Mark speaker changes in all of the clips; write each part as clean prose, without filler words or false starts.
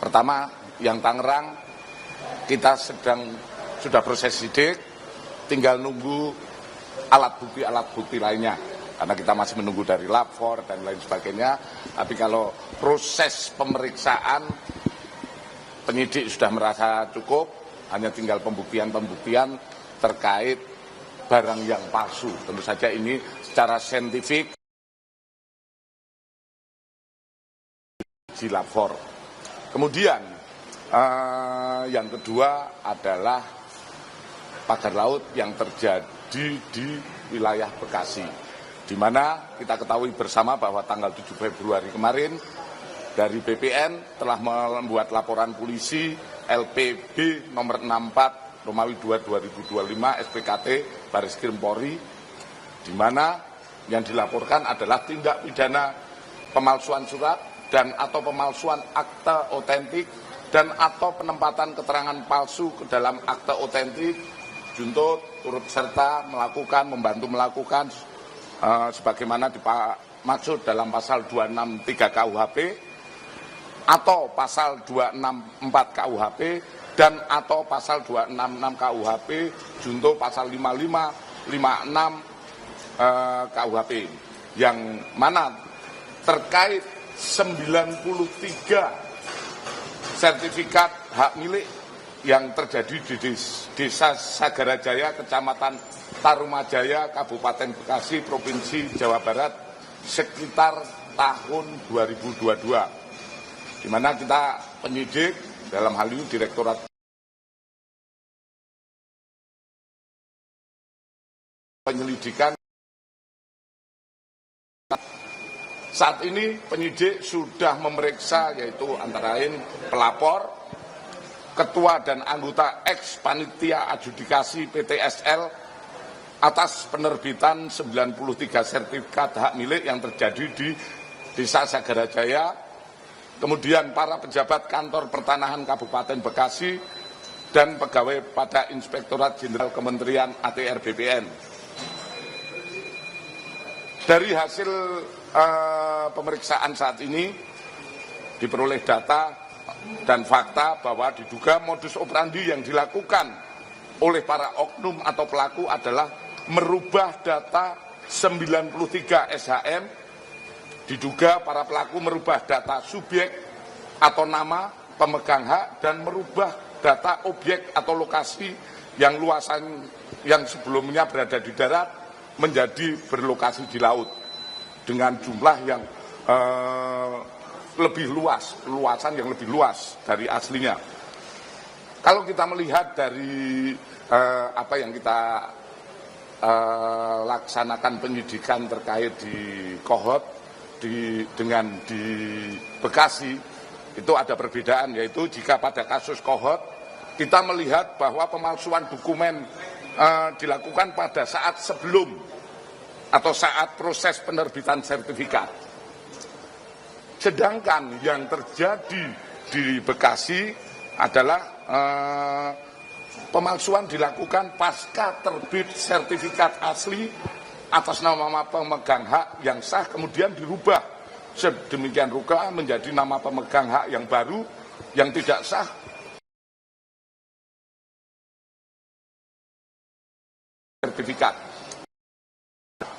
Speaker 1: Pertama, yang Tangerang kita sudah proses sidik, tinggal nunggu alat bukti lainnya. Karena kita masih menunggu dari lapor dan lain sebagainya. Tapi kalau proses pemeriksaan penyidik sudah merasa cukup, hanya tinggal pembuktian terkait barang yang palsu. Tentu saja ini secara saintifik di lapor. Kemudian yang kedua adalah pagar laut yang terjadi di wilayah Bekasi, di mana kita ketahui bersama bahwa tanggal 7 Februari kemarin dari BPN telah membuat laporan polisi LPB nomor 64 Romawi 2 2025 SPKT Baris Krim Polri, di mana yang dilaporkan adalah tindak pidana pemalsuan surat dan atau pemalsuan akta otentik dan atau penempatan keterangan palsu ke dalam akta otentik, junto turut serta membantu melakukan sebagaimana dimaksud dalam pasal 263 KUHP atau pasal 264 KUHP dan atau pasal 266 KUHP junto pasal 55, 56 KUHP, yang mana terkait 93 sertifikat hak milik yang terjadi di Desa Sagarajaya, Kecamatan Tarumajaya, Kabupaten Bekasi, Provinsi Jawa Barat sekitar tahun 2022. Di mana kita penyidik dalam hal ini Direktorat Penyelidikan. Saat ini penyidik sudah memeriksa yaitu antara lain pelapor, ketua dan anggota ex panitia adjudikasi PTSL atas penerbitan 93 sertifikat hak milik yang terjadi di Desa Sagarajaya, kemudian para pejabat kantor pertanahan Kabupaten Bekasi dan pegawai pada Inspektorat Jenderal Kementerian ATR BPN. Dari hasil pemeriksaan saat ini diperoleh data dan fakta bahwa diduga modus operandi yang dilakukan oleh para oknum atau pelaku adalah merubah data 93 SHM. Diduga para pelaku merubah data subjek atau nama pemegang hak dan merubah data objek atau lokasi yang luasan yang sebelumnya berada di darat menjadi berlokasi di laut dengan jumlah yang lebih luas, luasan yang lebih luas dari aslinya. Kalau kita melihat dari apa yang kita laksanakan penyidikan terkait di Kohot dengan di Bekasi, itu ada perbedaan, yaitu jika pada kasus Kohot kita melihat bahwa pemalsuan dokumen dilakukan pada saat sebelum atau saat proses penerbitan sertifikat. Sedangkan yang terjadi di Bekasi adalah pemalsuan dilakukan pasca terbit sertifikat asli atas nama pemegang hak yang sah, kemudian dirubah sedemikian rupa menjadi nama pemegang hak yang baru yang tidak sah sertifikat.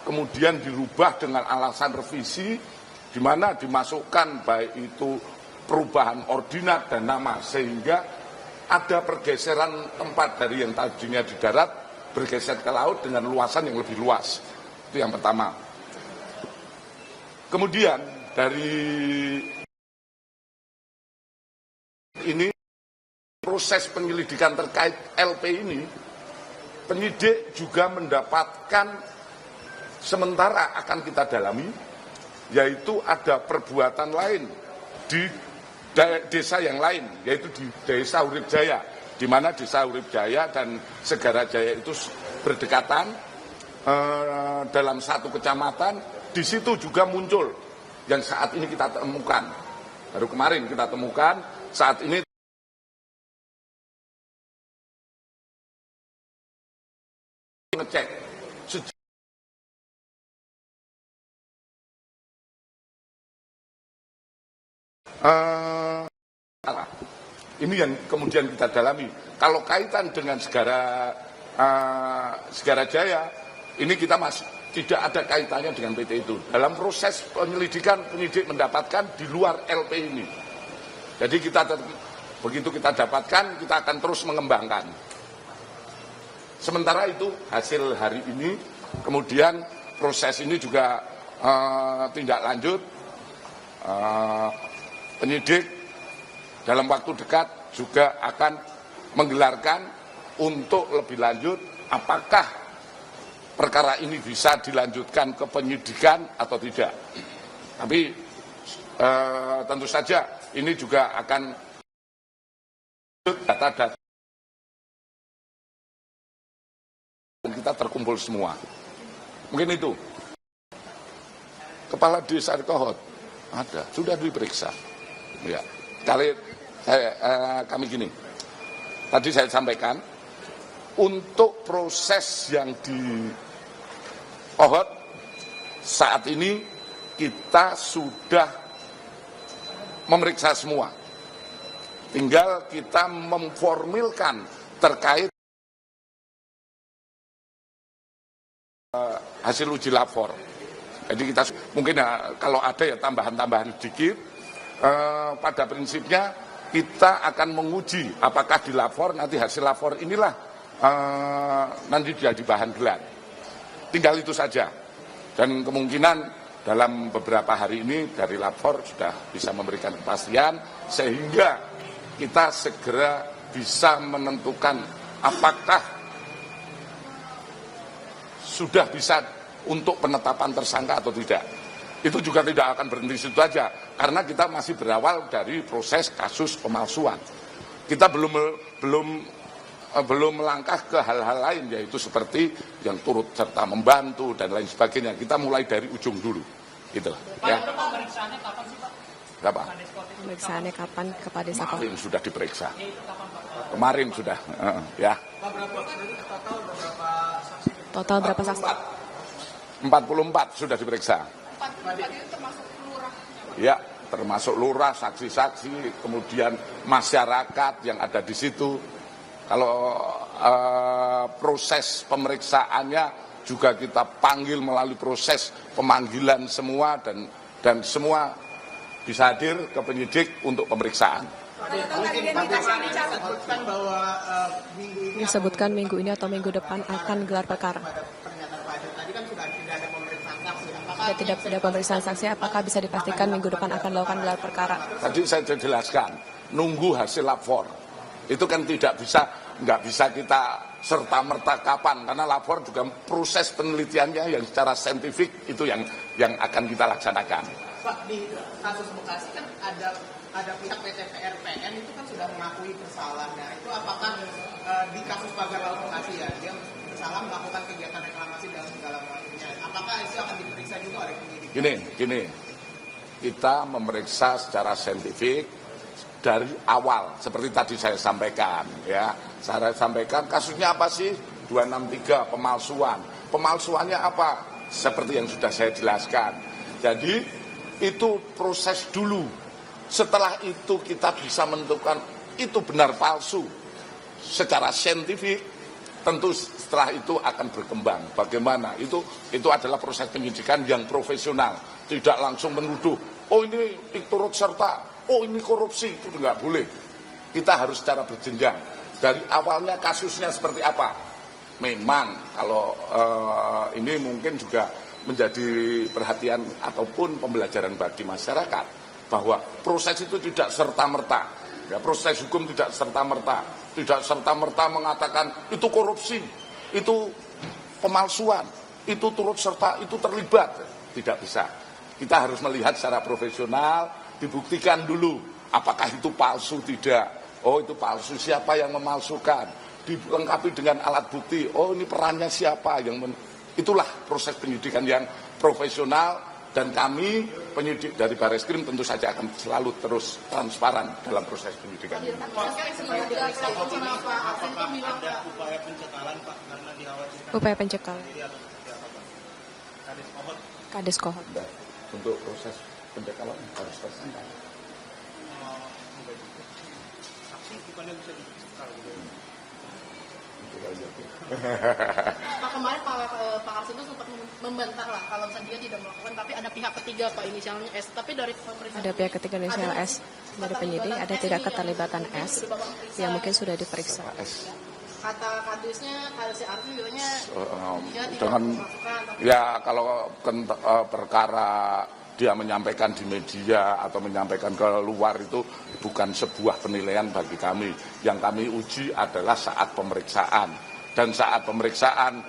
Speaker 1: Kemudian dirubah dengan alasan revisi, di mana dimasukkan baik itu perubahan ordinat dan nama, sehingga ada pergeseran tempat dari yang tadinya di darat bergeser ke laut dengan luasan yang lebih luas. Itu yang pertama. Kemudian dari ini proses penyelidikan terkait LP ini, penyidik juga mendapatkan sementara akan kita dalami, yaitu ada perbuatan lain di desa yang lain, yaitu di Desa Urip Jaya, di mana Desa Urip Jaya dan Sagarajaya itu berdekatan dalam satu kecamatan. Di situ juga muncul yang saat ini kita temukan, baru kemarin kita temukan, saat ini ngecek Ini yang kemudian kita dalami. Kalau kaitan dengan Segara Jaya, ini kita masih tidak ada kaitannya dengan PT itu. Dalam proses penyelidikan, penyidik mendapatkan di luar LP ini. Jadi begitu kita dapatkan, kita akan terus mengembangkan. Sementara itu hasil hari ini, kemudian proses ini juga tindak lanjut, penyidik dalam waktu dekat juga akan menggelarkan untuk lebih lanjut apakah perkara ini bisa dilanjutkan ke penyidikan atau tidak. Tapi tentu saja ini juga akan data-data kita terkumpul semua. Mungkin itu. Kepala Desa Kohot ada, sudah diperiksa. Ya. Kami gini, tadi saya sampaikan, untuk proses yang di Kohot saat ini kita sudah memeriksa semua. Tinggal kita memformilkan terkait hasil uji lapor. Jadi kita mungkin kalau ada ya tambahan-tambahan sedikit. Pada prinsipnya kita akan menguji apakah di lapor, nanti hasil lapor inilah nanti jadi bahan gelar. Tinggal itu saja. Dan kemungkinan dalam beberapa hari ini dari lapor sudah bisa memberikan kepastian sehingga kita segera bisa menentukan apakah sudah bisa untuk penetapan tersangka atau tidak. Itu juga tidak akan berhenti situ aja, karena kita masih berawal dari proses kasus pemalsuan. Kita belum melangkah ke hal-hal lain, yaitu seperti yang turut serta membantu dan lain sebagainya. Kita mulai dari ujung dulu, gitu. Ya.
Speaker 2: Pemeriksaannya kapan sih, Pak?
Speaker 1: Berapa?
Speaker 2: Pemeriksaannya kapan kepada Desa Kohot?
Speaker 1: Kemarin sudah diperiksa. Kemarin sudah, ya.
Speaker 2: Total berapa saksi?
Speaker 1: 44 sudah diperiksa. Ya, termasuk lurah, saksi-saksi, kemudian masyarakat yang ada di situ. Kalau proses pemeriksaannya juga kita panggil melalui proses pemanggilan semua dan semua bisa hadir ke penyidik untuk pemeriksaan.
Speaker 2: Disebutkan minggu ini atau minggu depan akan gelar perkara. Tidak ada pemeriksaan saksi, apakah bisa dipastikan minggu depan akan dilakukan gelar perkara?
Speaker 1: Tadi saya jelaskan, nunggu hasil lapor. Itu kan nggak bisa kita serta-merta kapan, karena lapor juga proses penelitiannya yang secara saintifik itu yang akan kita laksanakan.
Speaker 3: Pak, di kasus Bekasi kan ada pihak PT PRPN itu kan sudah mengakui bersalah. Nah, itu apakah di kasus pagar laut Bekasi ya, dia bersalah melakukan kegiatan reklamasi dan segala macamnya. Apakah itu akan diperiksa juga oleh penyidik?
Speaker 1: Gini, kita memeriksa secara saintifik dari awal, seperti tadi saya sampaikan, ya. Saya sampaikan kasusnya apa sih? 263 pemalsuan. Pemalsuannya apa? Seperti yang sudah saya jelaskan. Jadi itu proses dulu. Setelah itu kita bisa menentukan itu benar palsu secara saintifik. Tentu setelah itu akan berkembang. Bagaimana? Itu adalah proses penyidikan yang profesional. Tidak langsung menuduh, oh ini turut serta, oh ini korupsi. Itu nggak boleh. Kita harus secara berjenjang. Dari awalnya kasusnya seperti apa? Memang kalau ini mungkin juga menjadi perhatian ataupun pembelajaran bagi masyarakat. Bahwa proses itu tidak serta-merta. Ya, proses hukum tidak serta-merta. Tidak serta-merta mengatakan itu korupsi, itu pemalsuan, itu turut serta, itu terlibat. Tidak bisa. Kita harus melihat secara profesional, dibuktikan dulu apakah itu palsu tidak. Oh itu palsu, siapa yang memalsukan? Dilengkapi dengan alat bukti. Oh ini perannya siapa yang itulah proses penyidikan yang profesional. Dan kami penyidik dari Bareskrim tentu saja akan selalu terus transparan dalam proses penyidikan.
Speaker 2: Upaya pencekalan. Kades Kohot.
Speaker 1: Untuk proses pencekalan harus tersangka.
Speaker 4: Pak, kemarin Pak Arsin itu sempat membantah lah kalau misalnya dia tidak melakukan, tapi ada pihak ketiga Pak, inisialnya S. Tapi dari pemeriksaan
Speaker 2: Ada pihak ketiga inisial S dari penyidik, ada tidak keterlibatan S yang mungkin sudah diperiksa.
Speaker 4: kata kadusnya, kalau si Arsin bilangnya dia tidak
Speaker 1: dengan
Speaker 4: memasukkan, tapi
Speaker 1: ya kalau perkara dia menyampaikan di media atau menyampaikan ke luar itu bukan sebuah penilaian bagi kami. Yang kami uji adalah saat pemeriksaan, dan saat pemeriksaan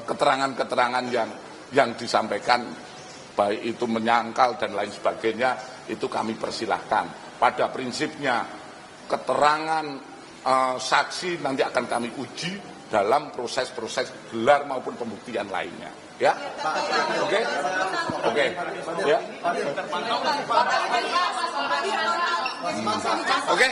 Speaker 1: keterangan-keterangan yang disampaikan baik itu menyangkal dan lain sebagainya itu kami persilahkan. Pada prinsipnya keterangan saksi nanti akan kami uji dalam proses-proses gelar maupun pembuktian lainnya. Ya, oke, ya, oke.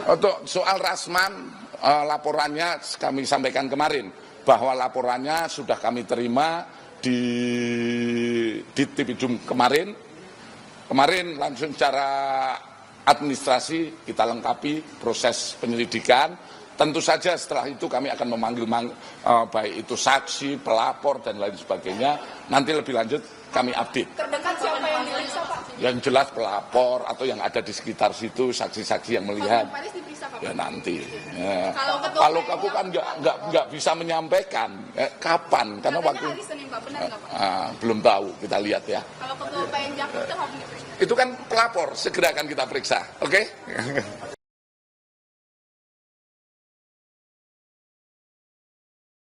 Speaker 1: Untuk soal Rasman, laporannya kami sampaikan kemarin bahwa laporannya sudah kami terima di Tipidum kemarin langsung secara administrasi kita lengkapi proses penyelidikan. Tentu saja setelah itu kami akan memanggil baik itu saksi, pelapor dan lain sebagainya. Nanti lebih lanjut kami update.
Speaker 4: terdekat siapa yang diperiksa Pak?
Speaker 1: Yang jelas pelapor atau yang ada di sekitar situ, saksi-saksi yang melihat.
Speaker 4: Pak Aris diperiksa Pak?
Speaker 1: Ya nanti. Ya.
Speaker 4: Kalau
Speaker 1: Kalau aku kan nggak bisa menyampaikan kapan karena waktu
Speaker 4: hari Senin Pak, benar nggak Pak?
Speaker 1: belum tahu, kita lihat ya.
Speaker 4: Kalau ketua PN Jakpro itu harus diperiksa.
Speaker 1: Itu kan pelapor, segera akan kita periksa, oke?